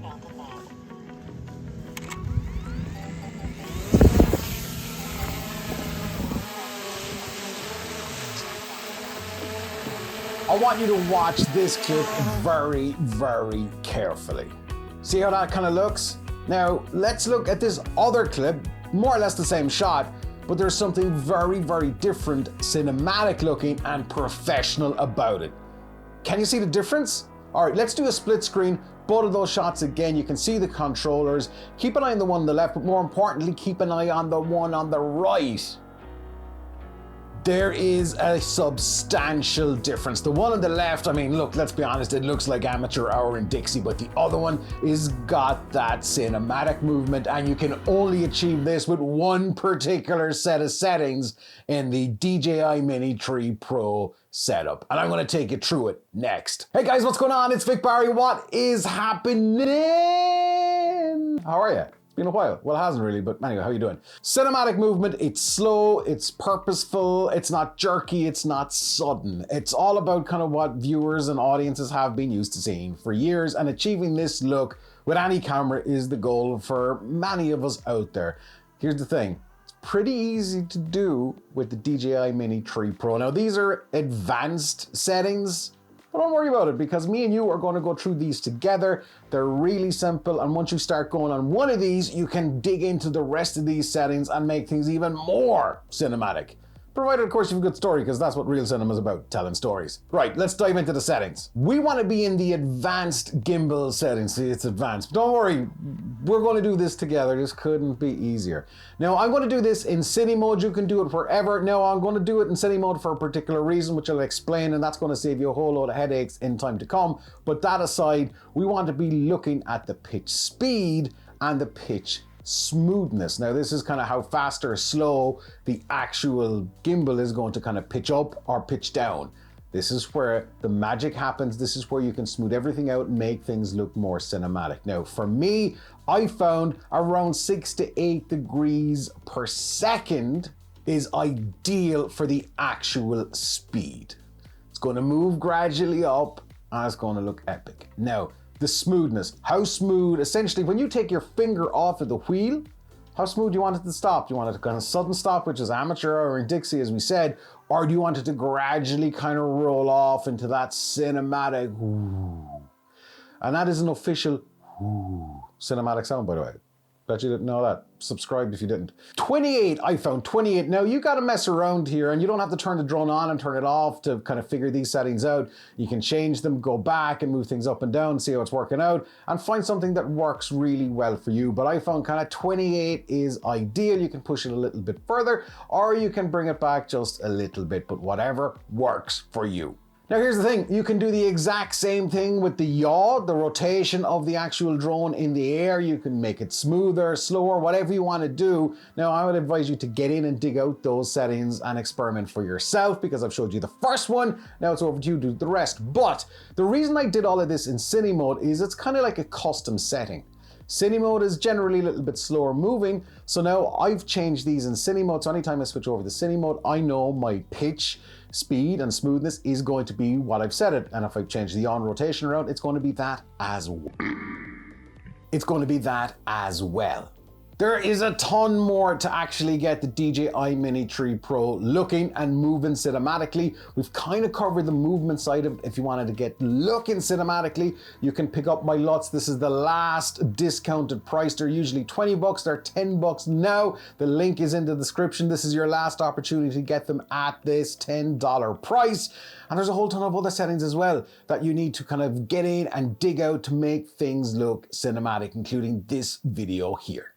I want you to watch this clip very, very carefully. See how that kind of looks? Now, let's look at this other clip, more or less the same shot, but there's something very, very different, cinematic looking and professional about it. Can you see the difference? All right, let's do a split screen. Both of those shots again, you can see the controllers. Keep an eye on the one on the left, but more importantly, keep an eye on the one on the right. There is a substantial difference. The one on the left, I mean, look, let's be honest, it looks like amateur hour in Dixie, but the other one is got that cinematic movement, and you can only achieve this with one particular set of settings in the DJI Mini 3 Pro setup. And I'm gonna take you through it next. Hey guys, what's going on? It's Vic Barry. What is happening? How are you? Been a while. Well, it hasn't really, but anyway, how you doing? Cinematic movement, it's slow, it's purposeful, it's not jerky, it's not sudden. It's all about kind of what viewers and audiences have been used to seeing for years, and achieving this look with any camera is the goal for many of us out there. Here's the thing. It's pretty easy to do with the DJI Mini 3 Pro. Now, these are advanced settings, but don't worry about it, because me and you are going to go through these together. They're really simple, and once you start going on one of these, you can dig into the rest of these settings and make things even more cinematic. Provided, of course, you have a good story, because that's what real cinema is about, telling stories. Right, let's dive into the settings. We want to be in the advanced gimbal settings. See, it's advanced. But don't worry, we're going to do this together. This couldn't be easier. Now, I'm going to do this in cine mode. You can do it wherever. Now, I'm going to do it in cine mode for a particular reason, which I'll explain, and that's going to save you a whole load of headaches in time to come. But that aside, we want to be looking at the pitch speed and the pitch smoothness. Now, this is kind of how fast or slow the actual gimbal is going to kind of pitch up or pitch down. This is where the magic happens. This is where you can smooth everything out and make things look more cinematic. Now, for me, I found around 6 to 8 degrees per second is ideal for the actual speed. It's going to move gradually up and it's going to look epic. Now, the smoothness, how smooth, essentially when you take your finger off of the wheel, how smooth do you want it to stop? Do you want it to kind of sudden stop, which is amateur or in Dixie as we said, or do you want it to gradually kind of roll off into that cinematic whoo? And that is an official whoo cinematic sound, by the way. Bet you didn't know that. Subscribe if you didn't. 28, I found 28. Now you gotta mess around here and you don't have to turn the drone on and turn it off to kind of figure these settings out. You can change them, go back and move things up and down, see how it's working out and find something that works really well for you. But I found kind of 28 is ideal. You can push it a little bit further or you can bring it back just a little bit, but whatever works for you. Now here's the thing, you can do the exact same thing with the yaw, the rotation of the actual drone in the air. You can make it smoother, slower, whatever you want to do. Now I would advise you to get in and dig out those settings and experiment for yourself because I've showed you the first one, now it's over to you to do the rest. But the reason I did all of this in cine mode is it's kind of like a custom setting. Cine mode is generally a little bit slower moving, so now I've changed these in cine mode, so anytime I switch over to cine mode, I know my pitch, speed, and smoothness is going to be what I've set it, and if I change the on rotation around, it's going to be that as well. It's going to be that as well. There is a ton more to actually get the DJI Mini 3 Pro looking and moving cinematically. We've kind of covered the movement side of it. If you wanted to get looking cinematically, you can pick up my LUTs. This is the last discounted price. They're usually 20 bucks. They're 10 bucks now. The link is in the description. This is your last opportunity to get them at this $10 price. And there's a whole ton of other settings as well that you need to kind of get in and dig out to make things look cinematic, including this video here.